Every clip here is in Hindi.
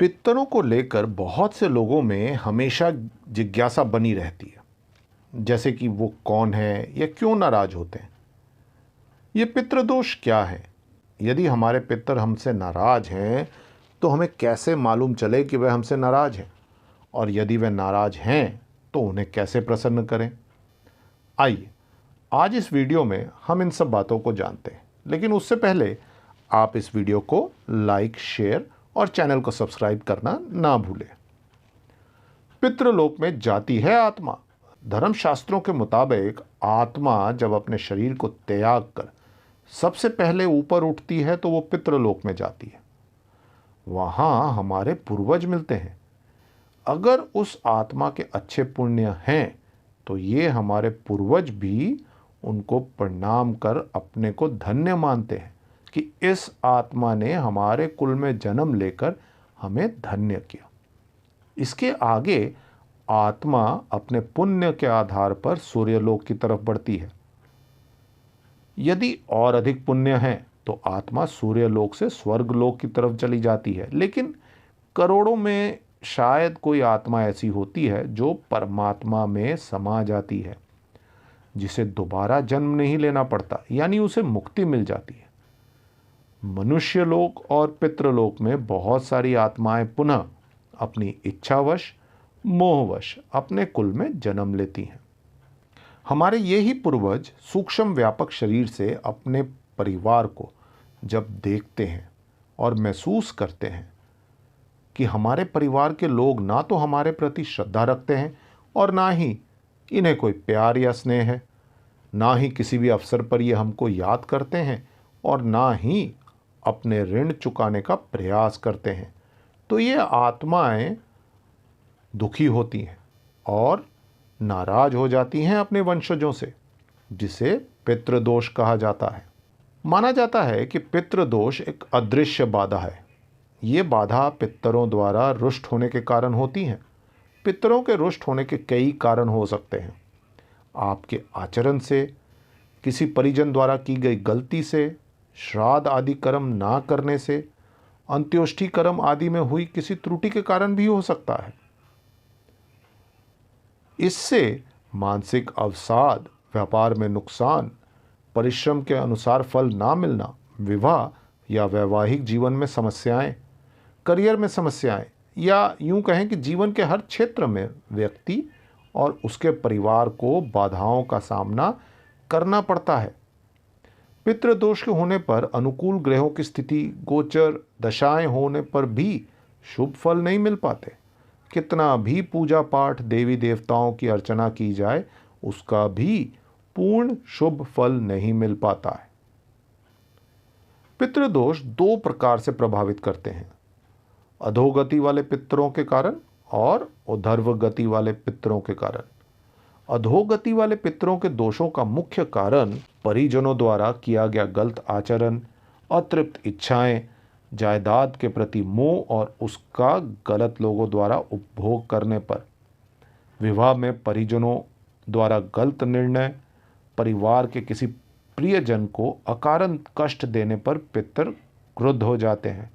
पितरों को लेकर बहुत से लोगों में हमेशा जिज्ञासा बनी रहती है, जैसे कि वो कौन है या क्यों नाराज होते हैं। ये पितृदोष क्या है? यदि हमारे पितर हमसे नाराज हैं तो हमें कैसे मालूम चले कि वह हमसे नाराज हैं, और यदि वे नाराज हैं तो उन्हें कैसे प्रसन्न करें? आइए आज इस वीडियो में हम इन सब बातों को जानते हैं, लेकिन उससे पहले आप इस वीडियो को लाइक, शेयर और चैनल को सब्सक्राइब करना ना भूलें। पितृलोक में जाती है आत्मा। धर्मशास्त्रों के मुताबिक आत्मा जब अपने शरीर को त्याग कर सबसे पहले ऊपर उठती है तो वो पितृलोक में जाती है। वहाँ हमारे पूर्वज मिलते हैं। अगर उस आत्मा के अच्छे पुण्य हैं तो ये हमारे पूर्वज भी उनको प्रणाम कर अपने को धन्य मानते हैं कि इस आत्मा ने हमारे कुल में जन्म लेकर हमें धन्य किया। इसके आगे आत्मा अपने पुण्य के आधार पर सूर्यलोक की तरफ बढ़ती है। यदि और अधिक पुण्य है तो आत्मा सूर्यलोक से स्वर्गलोक की तरफ चली जाती है, लेकिन करोड़ों में शायद कोई आत्मा ऐसी होती है जो परमात्मा में समा जाती है, जिसे दोबारा जन्म नहीं लेना पड़ता, यानी उसे मुक्ति मिल जाती है। मनुष्य लोक और पितृलोक में बहुत सारी आत्माएं पुनः अपनी इच्छावश, मोहवश अपने कुल में जन्म लेती हैं। हमारे ये ही पूर्वज सूक्ष्म व्यापक शरीर से अपने परिवार को जब देखते हैं और महसूस करते हैं कि हमारे परिवार के लोग ना तो हमारे प्रति श्रद्धा रखते हैं और ना ही इन्हें कोई प्यार या स्नेह है, ना ही किसी भी अवसर पर ये हमको याद करते हैं और ना ही अपने ऋण चुकाने का प्रयास करते हैं, तो ये आत्माएं दुखी होती हैं और नाराज हो जाती हैं अपने वंशजों से, जिसे पितृदोष कहा जाता है। माना जाता है कि पितृदोष एक अदृश्य बाधा है। ये बाधा पितरों द्वारा रुष्ट होने के कारण होती हैं। पितरों के रुष्ट होने के कई कारण हो सकते हैं। आपके आचरण से, किसी परिजन द्वारा की गई गलती से, श्राद्ध आदि कर्म ना करने से, अंत्योष्टि कर्म आदि में हुई किसी त्रुटि के कारण भी हो सकता है। इससे मानसिक अवसाद, व्यापार में नुकसान, परिश्रम के अनुसार फल ना मिलना, विवाह या वैवाहिक जीवन में समस्याएं, करियर में समस्याएं, या यूं कहें कि जीवन के हर क्षेत्र में व्यक्ति और उसके परिवार को बाधाओं का सामना करना पड़ता है। पितृदोष के होने पर अनुकूल ग्रहों की स्थिति, गोचर दशाएं होने पर भी शुभ फल नहीं मिल पाते। कितना भी पूजा पाठ, देवी देवताओं की अर्चना की जाए, उसका भी पूर्ण शुभ फल नहीं मिल पाता है। पितृदोष दो प्रकार से प्रभावित करते हैं: अधोगति वाले पितरों के कारण और ऊर्ध्व गति वाले पितरों के कारण। अधोगति वाले पितरों के दोषों का मुख्य कारण परिजनों द्वारा किया गया गलत आचरण, अतृप्त इच्छाएं, जायदाद के प्रति मोह और उसका गलत लोगों द्वारा उपभोग करने पर, विवाह में परिजनों द्वारा गलत निर्णय, परिवार के किसी प्रियजन को अकारण कष्ट देने पर पितर क्रुद्ध हो जाते हैं,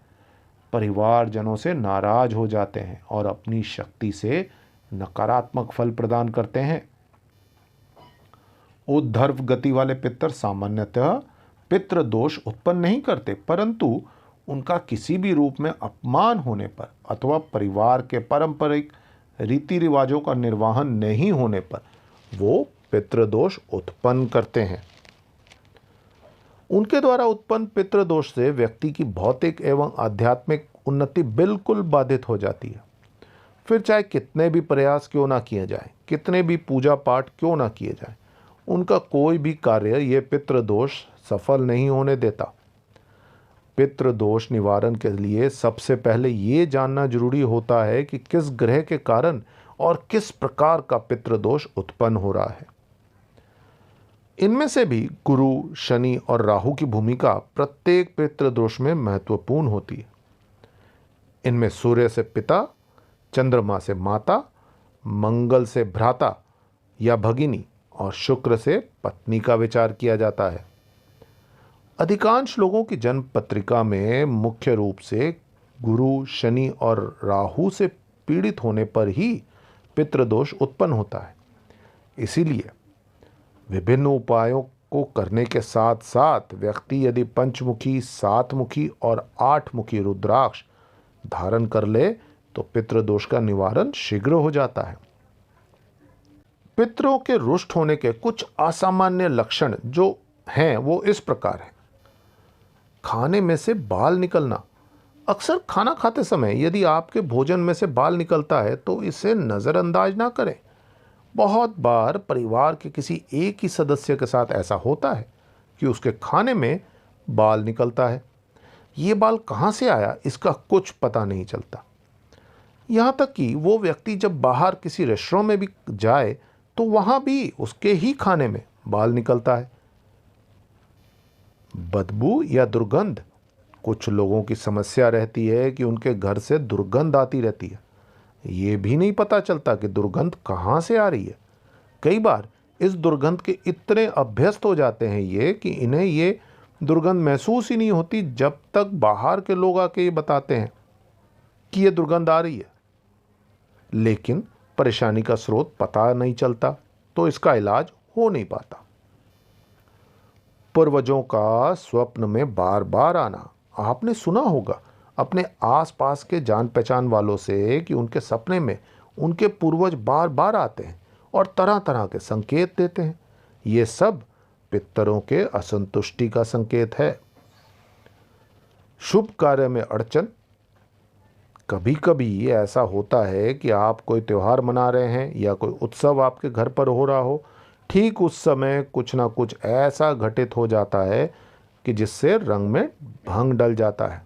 परिवारजनों से नाराज हो जाते हैं और अपनी शक्ति से नकारात्मक फल प्रदान करते हैं। ऊर्ध्व गति वाले पितर सामान्यतः पितृदोष उत्पन्न नहीं करते, परंतु उनका किसी भी रूप में अपमान होने पर अथवा परिवार के पारंपरिक रीति रिवाजों का निर्वहन नहीं होने पर वो पितृदोष उत्पन्न करते हैं। उनके द्वारा उत्पन्न पितृदोष से व्यक्ति की भौतिक एवं आध्यात्मिक उन्नति बिल्कुल बाधित हो जाती है। फिर चाहे कितने भी प्रयास क्यों ना किए जाए, कितने भी पूजा पाठ क्यों ना किए जाए, उनका कोई भी कार्य ये पितृदोष सफल नहीं होने देता। पितृदोष निवारण के लिए सबसे पहले ये जानना जरूरी होता है कि किस ग्रह के कारण और किस प्रकार का पितृदोष उत्पन्न हो रहा है। इनमें से भी गुरु, शनि और राहु की भूमिका प्रत्येक पितृदोष में महत्वपूर्ण होती है। इनमें सूर्य से पिता, चंद्रमा से माता, मंगल से भ्राता या भगिनी और शुक्र से पत्नी का विचार किया जाता है। अधिकांश लोगों की जन्म पत्रिका में मुख्य रूप से गुरु, शनि और राहु से पीड़ित होने पर ही पितृदोष उत्पन्न होता है। इसीलिए विभिन्न उपायों को करने के साथ साथ व्यक्ति यदि पंचमुखी, सातमुखी और आठमुखी रुद्राक्ष धारण कर ले तो पितृदोष का निवारण शीघ्र हो जाता है। पितरों के रुष्ट होने के कुछ असामान्य लक्षण जो हैं वो इस प्रकार हैं। खाने में से बाल निकलना। अक्सर खाना खाते समय यदि आपके भोजन में से बाल निकलता है तो इसे नज़रअंदाज ना करें। बहुत बार परिवार के किसी एक ही सदस्य के साथ ऐसा होता है कि उसके खाने में बाल निकलता है। ये बाल कहाँ से आया इसका कुछ पता नहीं चलता। यहाँ तक कि वो व्यक्ति जब बाहर किसी रेस्टोरेंट में भी जाए तो वहाँ भी उसके ही खाने में बाल निकलता है। बदबू या दुर्गंध। कुछ लोगों की समस्या रहती है कि उनके घर से दुर्गंध आती रहती है। ये भी नहीं पता चलता कि दुर्गंध कहाँ से आ रही है। कई बार इस दुर्गंध के इतने अभ्यस्त हो जाते हैं ये कि इन्हें ये दुर्गंध महसूस ही नहीं होती जब तक बाहर के लोग आके ये बताते हैं कि ये दुर्गंध आ रही है। लेकिन परेशानी का स्रोत पता नहीं चलता तो इसका इलाज हो नहीं पाता। पूर्वजों का स्वप्न में बार बार आना। आपने सुना होगा अपने आसपास के जान पहचान वालों से कि उनके सपने में उनके पूर्वज बार बार आते हैं और तरह तरह के संकेत देते हैं। ये सब पितरों के असंतुष्टि का संकेत है। शुभ कार्य में अड़चन। कभी कभी ऐसा होता है कि आप कोई त्योहार मना रहे हैं या कोई उत्सव आपके घर पर हो रहा हो, ठीक उस समय कुछ ना कुछ ऐसा घटित हो जाता है कि जिससे रंग में भंग डल जाता है।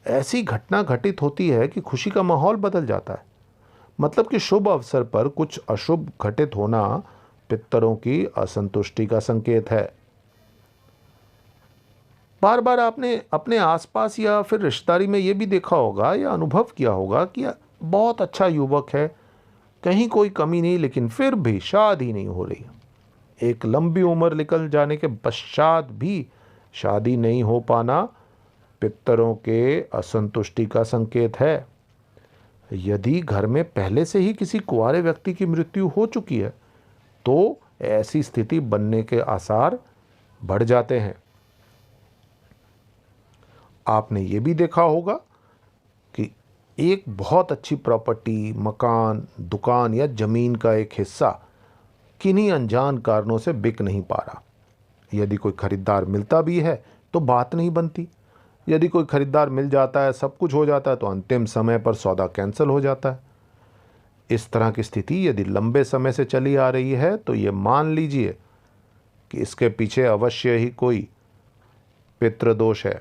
ऐसी घटना घटित होती है कि खुशी का माहौल बदल जाता है। मतलब कि शुभ अवसर पर कुछ अशुभ घटित होना पितरों की असंतुष्टि का संकेत है। बार बार आपने अपने आसपास या फिर रिश्तेदारी में ये भी देखा होगा या अनुभव किया होगा कि बहुत अच्छा युवक है, कहीं कोई कमी नहीं, लेकिन फिर भी शादी नहीं हो रही। एक लंबी उम्र निकल जाने के पश्चात भी शादी नहीं हो पाना पितरों के असंतुष्टि का संकेत है। यदि घर में पहले से ही किसी कुंवारे व्यक्ति की मृत्यु हो चुकी है तो ऐसी स्थिति बनने के आसार बढ़ जाते हैं। आपने ये भी देखा होगा कि एक बहुत अच्छी प्रॉपर्टी, मकान, दुकान या जमीन का एक हिस्सा किन्हीं अनजान कारणों से बिक नहीं पा रहा। यदि कोई खरीदार मिलता भी है तो बात नहीं बनती। यदि कोई खरीदार मिल जाता है, सब कुछ हो जाता है, तो अंतिम समय पर सौदा कैंसिल हो जाता है। इस तरह की स्थिति यदि लंबे समय से चली आ रही है तो ये मान लीजिए कि इसके पीछे अवश्य ही कोई पितृदोष है।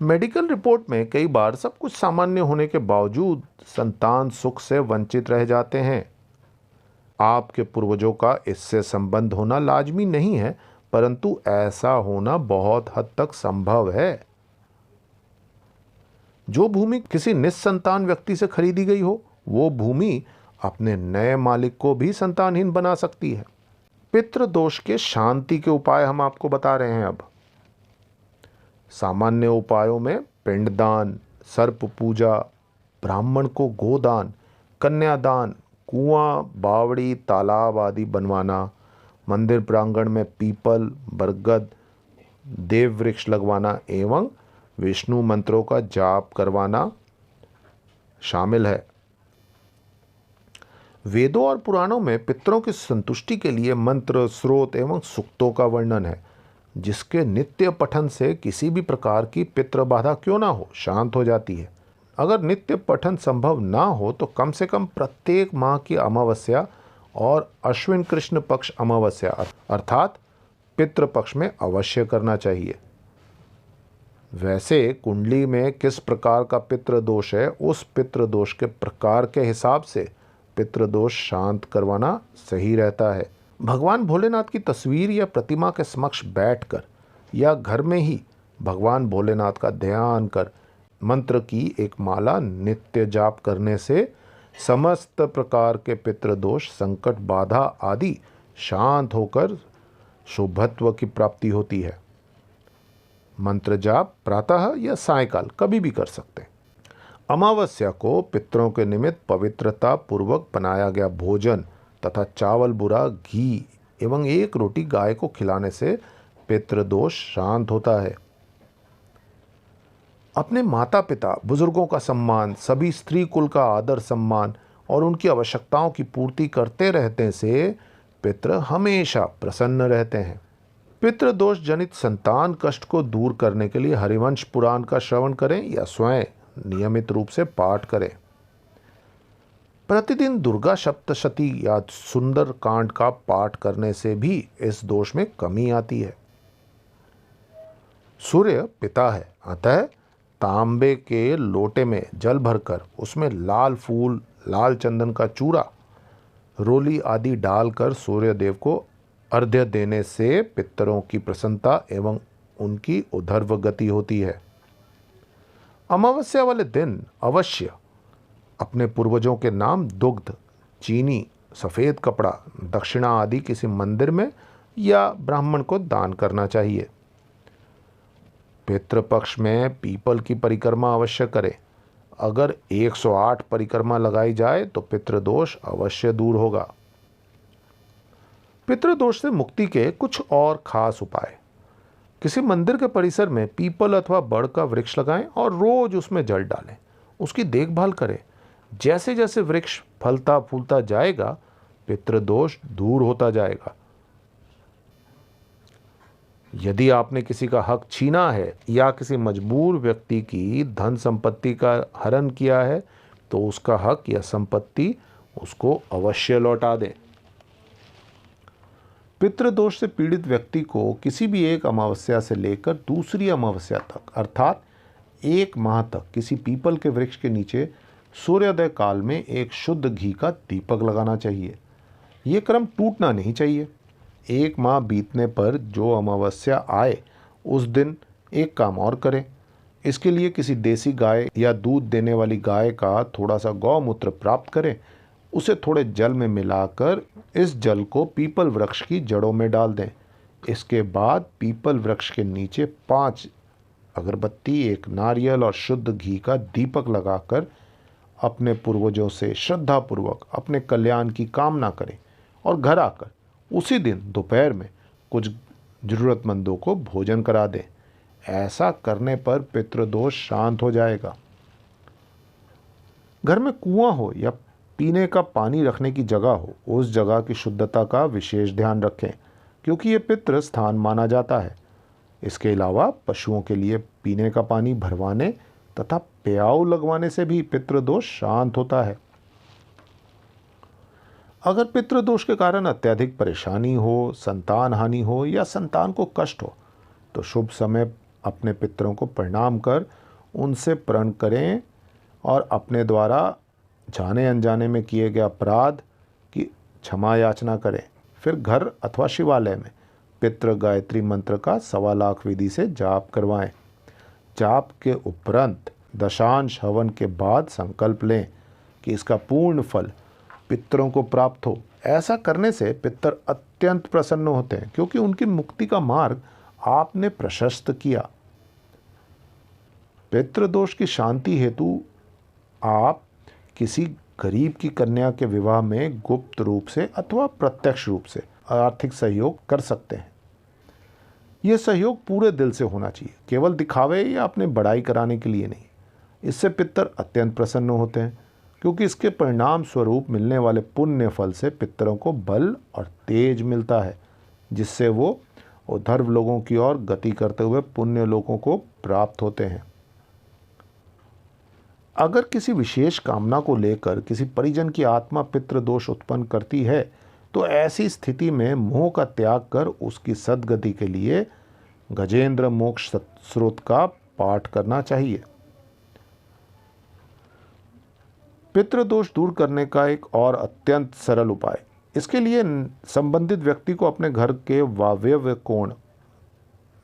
मेडिकल रिपोर्ट में कई बार सब कुछ सामान्य होने के बावजूद संतान सुख से वंचित रह जाते हैं। आपके पूर्वजों का इससे संबंध होना लाजमी नहीं है, परंतु ऐसा होना बहुत हद तक संभव है। जो भूमि किसी निस्संतान व्यक्ति से खरीदी गई हो, वो भूमि अपने नए मालिक को भी संतानहीन बना सकती है। पितृदोष के शांति के उपाय हम आपको बता रहे हैं। अब सामान्य उपायों में पिंडदान, सर्प पूजा, ब्राह्मण को गोदान, कन्यादान, कुआं, बावड़ी, तालाब आदि बनवाना, मंदिर प्रांगण में पीपल, बरगद, देव वृक्ष लगवाना एवं विष्णु मंत्रों का जाप करवाना शामिल है। वेदों और पुराणों में पितरों की संतुष्टि के लिए मंत्र, स्रोत एवं सूक्तों का वर्णन है, जिसके नित्य पठन से किसी भी प्रकार की पितृ बाधा क्यों ना हो, शांत हो जाती है। अगर नित्य पठन संभव ना हो तो कम से कम प्रत्येक माह की अमावस्या और अश्विन कृष्ण पक्ष अमावस्या अर्थात पितृपक्ष में अवश्य करना चाहिए। वैसे कुंडली में किस प्रकार का पितृदोष है, उस पितृदोष के प्रकार के हिसाब से पितृदोष शांत करवाना सही रहता है। भगवान भोलेनाथ की तस्वीर या प्रतिमा के समक्ष बैठकर या घर में ही भगवान भोलेनाथ का ध्यान कर मंत्र की एक माला नित्य जाप करने से समस्त प्रकार के पितृदोष, संकट, बाधा आदि शांत होकर शुभत्व की प्राप्ति होती है। मंत्र जाप प्रातः या सायंकाल कभी भी कर सकते हैं। अमावस्या को पितरों के निमित्त पवित्रता पूर्वक बनाया गया भोजन तथा चावल बुरा घी एवं एक रोटी गाय को खिलाने से पितृदोष शांत होता है। अपने माता पिता बुजुर्गों का सम्मान, सभी स्त्री कुल का आदर सम्मान और उनकी आवश्यकताओं की पूर्ति करते रहने से पितृ हमेशा प्रसन्न रहते हैं। पितृदोष जनित संतान कष्ट को दूर करने के लिए हरिवंश पुराण का श्रवण करें या स्वयं नियमित रूप से पाठ करें। प्रतिदिन दुर्गा सप्तशती या सुंदर कांड का पाठ करने से भी इस दोष में कमी आती है। सूर्य पिता है, अतः तांबे के लोटे में जल भरकर उसमें लाल फूल, लाल चंदन का चूरा, रोली आदि डालकर सूर्य देव को अर्घ्य देने से पितरों की प्रसन्नता एवं उनकी ऊर्ध्व गति होती है। अमावस्या वाले दिन अवश्य अपने पूर्वजों के नाम दुग्ध, चीनी, सफ़ेद कपड़ा, दक्षिणा आदि किसी मंदिर में या ब्राह्मण को दान करना चाहिए। पितृपक्ष में पीपल की परिक्रमा अवश्य करें। अगर 108 परिक्रमा लगाई जाए तो पितृदोष अवश्य दूर होगा। पितृदोष से मुक्ति के कुछ और खास उपाय। किसी मंदिर के परिसर में पीपल अथवा बड़ का वृक्ष लगाएं और रोज उसमें जल डालें। उसकी देखभाल करें। जैसे जैसे वृक्ष फलता फूलता जाएगा पितृदोष दूर होता जाएगा। यदि आपने किसी का हक छीना है या किसी मजबूर व्यक्ति की धन संपत्ति का हरण किया है तो उसका हक या संपत्ति उसको अवश्य लौटा दें। पितृदोष से पीड़ित व्यक्ति को किसी भी एक अमावस्या से लेकर दूसरी अमावस्या तक अर्थात 1 माह तक किसी पीपल के वृक्ष के नीचे सूर्योदय काल में एक शुद्ध घी का दीपक लगाना चाहिए। ये क्रम टूटना नहीं चाहिए। 1 माह बीतने पर जो अमावस्या आए उस दिन एक काम और करें। इसके लिए किसी देसी गाय या दूध देने वाली गाय का थोड़ा सा गौमूत्र प्राप्त करें। उसे थोड़े जल में मिलाकर इस जल को पीपल वृक्ष की जड़ों में डाल दें। इसके बाद पीपल वृक्ष के नीचे 5 अगरबत्ती, 1 नारियल और शुद्ध घी का दीपक लगाकर अपने पूर्वजों से श्रद्धापूर्वक अपने कल्याण की कामना करें और घर आकर उसी दिन दोपहर में कुछ जरूरतमंदों को भोजन करा दें। ऐसा करने पर पितृदोष शांत हो जाएगा। घर में कुआं हो या पीने का पानी रखने की जगह हो, उस जगह की शुद्धता का विशेष ध्यान रखें क्योंकि ये पितृ स्थान माना जाता है। इसके अलावा पशुओं के लिए पीने का पानी भरवाने तथा प्याऊ लगवाने से भी पितृदोष शांत होता है। अगर पितृदोष के कारण अत्यधिक परेशानी हो, संतान हानि हो या संतान को कष्ट हो तो शुभ समय अपने पितरों को प्रणाम कर उनसे प्रण करें और अपने द्वारा जाने अनजाने में किए गए अपराध की क्षमा याचना करें। फिर घर अथवा शिवालय में पितृ गायत्री मंत्र का 1.25 लाख विधि से जाप करवाएं। जाप के उपरांत दशांश हवन के बाद संकल्प लें कि इसका पूर्ण फल पितरों को प्राप्त हो। ऐसा करने से पितर अत्यंत प्रसन्न होते हैं क्योंकि उनकी मुक्ति का मार्ग आपने प्रशस्त किया। पितृदोष की शांति हेतु आप किसी गरीब की कन्या के विवाह में गुप्त रूप से अथवा प्रत्यक्ष रूप से आर्थिक सहयोग कर सकते हैं। यह सहयोग पूरे दिल से होना चाहिए, केवल दिखावे या अपने बड़ाई कराने के लिए नहीं। इससे पितर अत्यंत प्रसन्न होते हैं क्योंकि इसके परिणाम स्वरूप मिलने वाले पुण्य फल से पितरों को बल और तेज मिलता है, जिससे वो ऊर्ध्व लोगों की ओर गति करते हुए पुण्य लोगों को प्राप्त होते हैं। अगर किसी विशेष कामना को लेकर किसी परिजन की आत्मा पितृदोष उत्पन्न करती है तो ऐसी स्थिति में मोह का त्याग कर उसकी सद्गति के लिए गजेंद्र मोक्ष स्रोत का पाठ करना चाहिए। पितृदोष दूर करने का एक और अत्यंत सरल उपाय। इसके लिए संबंधित व्यक्ति को अपने घर के वायव्य कोण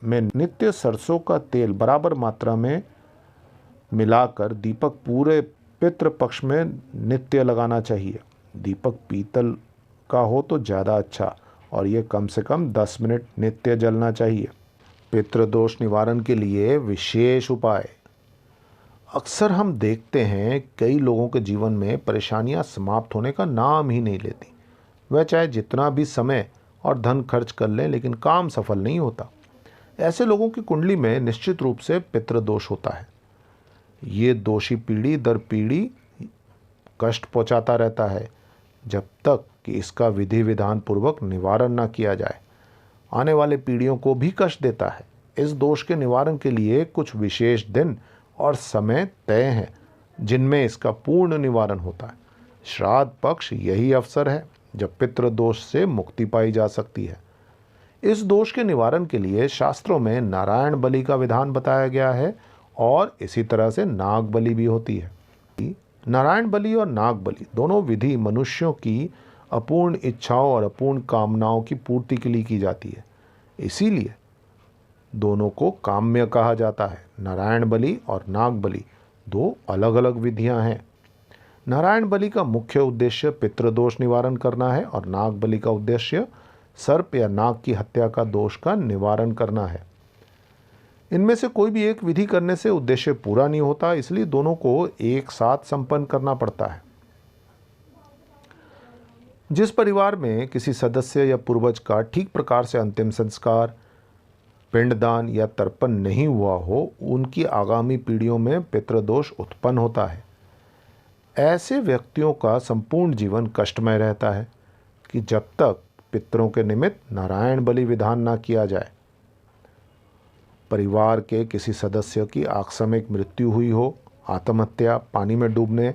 में नित्य सरसों का तेल बराबर मात्रा में मिलाकर दीपक पूरे पितृपक्ष में नित्य लगाना चाहिए। दीपक पीतल का हो तो ज़्यादा अच्छा और ये कम से कम 10 मिनट नित्य जलना चाहिए। पितृदोष निवारण के लिए विशेष उपाय। अक्सर हम देखते हैं कई लोगों के जीवन में परेशानियां समाप्त होने का नाम ही नहीं लेती। वह चाहे जितना भी समय और धन खर्च कर लें, लेकिन काम सफल नहीं होता। ऐसे लोगों की कुंडली में निश्चित रूप से पितृदोष होता है। ये दोषी पीढ़ी दर पीढ़ी कष्ट पहुंचाता रहता है जब तक कि इसका विधि विधान पूर्वक निवारण न किया जाए। आने वाले पीढ़ियों को भी कष्ट देता है। इस दोष के निवारण के लिए कुछ विशेष दिन और समय तय हैं जिनमें इसका पूर्ण निवारण होता है। श्राद्ध पक्ष यही अवसर है जब पितृदोष से मुक्ति पाई जा सकती है। इस दोष के निवारण के लिए शास्त्रों में नारायण बलि का विधान बताया गया है और इसी तरह से नाग बलि भी होती है। नारायण बलि और नाग बलि दोनों विधि मनुष्यों की अपूर्ण इच्छाओं और अपूर्ण कामनाओं की पूर्ति के लिए की जाती है। इसीलिए दोनों को काम्य कहा जाता है। नारायण बलि और नाग बलि दो अलग अलग विधियां हैं। नारायण बलि का मुख्य उद्देश्य पितृदोष निवारण करना है और नाग बलि का उद्देश्य सर्प या नाग की हत्या का दोष का निवारण करना है। इनमें से कोई भी एक विधि करने से उद्देश्य पूरा नहीं होता, इसलिए दोनों को एक साथ संपन्न करना पड़ता है। जिस परिवार में किसी सदस्य या पूर्वज का ठीक प्रकार से अंतिम संस्कार, पिंडदान या तर्पण नहीं हुआ हो, उनकी आगामी पीढ़ियों में पितृदोष उत्पन्न होता है। ऐसे व्यक्तियों का संपूर्ण जीवन कष्टमय रहता है कि जब तक पितरों के निमित्त नारायण बलि विधान न किया जाए। परिवार के किसी सदस्य की आकस्मिक मृत्यु हुई हो, आत्महत्या, पानी में डूबने,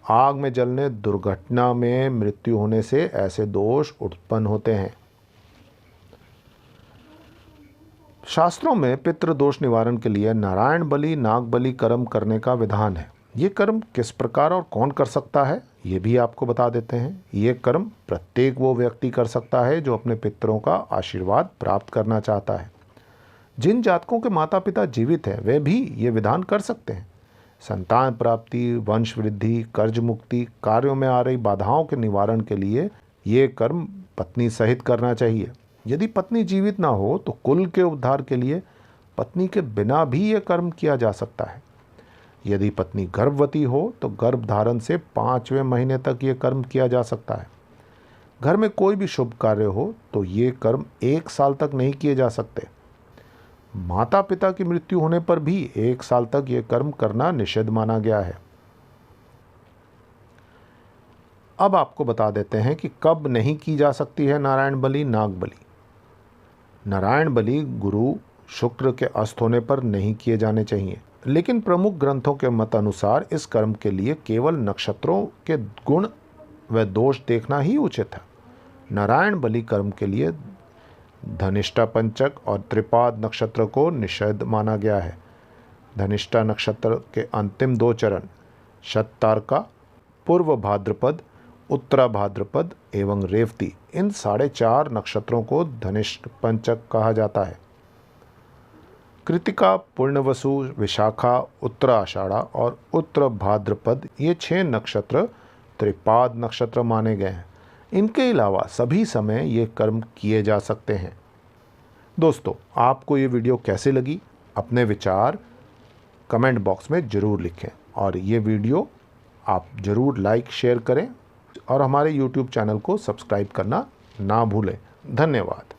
आग में जलने, दुर्घटना में मृत्यु होने से ऐसे दोष उत्पन्न होते हैं। शास्त्रों में पितृदोष निवारण के लिए नारायण बलि, नाग बलि कर्म करने का विधान है। ये कर्म किस प्रकार और कौन कर सकता है, ये भी आपको बता देते हैं। ये कर्म प्रत्येक वो व्यक्ति कर सकता है जो अपने पितरों का आशीर्वाद प्राप्त करना चाहता है। जिन जातकों के माता पिता जीवित हैं वे भी ये विधान कर सकते हैं। संतान प्राप्ति, वंश वृद्धि, कर्ज मुक्ति, कार्यों में आ रही बाधाओं के निवारण के लिए ये कर्म पत्नी सहित करना चाहिए। यदि पत्नी जीवित ना हो तो कुल के उद्धार के लिए पत्नी के बिना भी ये कर्म किया जा सकता है। यदि पत्नी गर्भवती हो तो गर्भधारण से 5वें महीने तक ये कर्म किया जा सकता है। घर में कोई भी शुभ कार्य हो तो ये कर्म 1 साल तक नहीं किए जा सकते। माता पिता की मृत्यु होने पर भी 1 साल तक ये कर्म करना निषिद्ध माना गया है। अब आपको बता देते हैं कि कब नहीं की जा सकती है नारायण बलि, नाग बलि। नारायण बलि गुरु शुक्र के अस्त होने पर नहीं किए जाने चाहिए, लेकिन प्रमुख ग्रंथों के मत अनुसार इस कर्म के लिए केवल नक्षत्रों के गुण व दोष देखना ही उचित है। नारायण बलि कर्म के लिए धनिष्ठा पंचक और त्रिपाद नक्षत्र को निषिद्ध माना गया है। धनिष्ठा नक्षत्र के अंतिम 2 चरण शततारका, पूर्व भाद्रपद, उत्तरा भाद्रपद एवं रेवती, इन 4.5 नक्षत्रों को धनिष्ठ पंचक कहा जाता है। कृतिका, पूर्णवसु, विशाखा, उत्तराषाढ़ा और उत्तर भाद्रपद, ये 6 नक्षत्र त्रिपाद नक्षत्र माने गए हैं। इनके अलावा सभी समय ये कर्म किए जा सकते हैं। दोस्तों, आपको ये वीडियो कैसे लगी, अपने विचार कमेंट बॉक्स में ज़रूर लिखें और ये वीडियो आप ज़रूर लाइक शेयर करें और हमारे YouTube चैनल को सब्सक्राइब करना ना भूलें। धन्यवाद।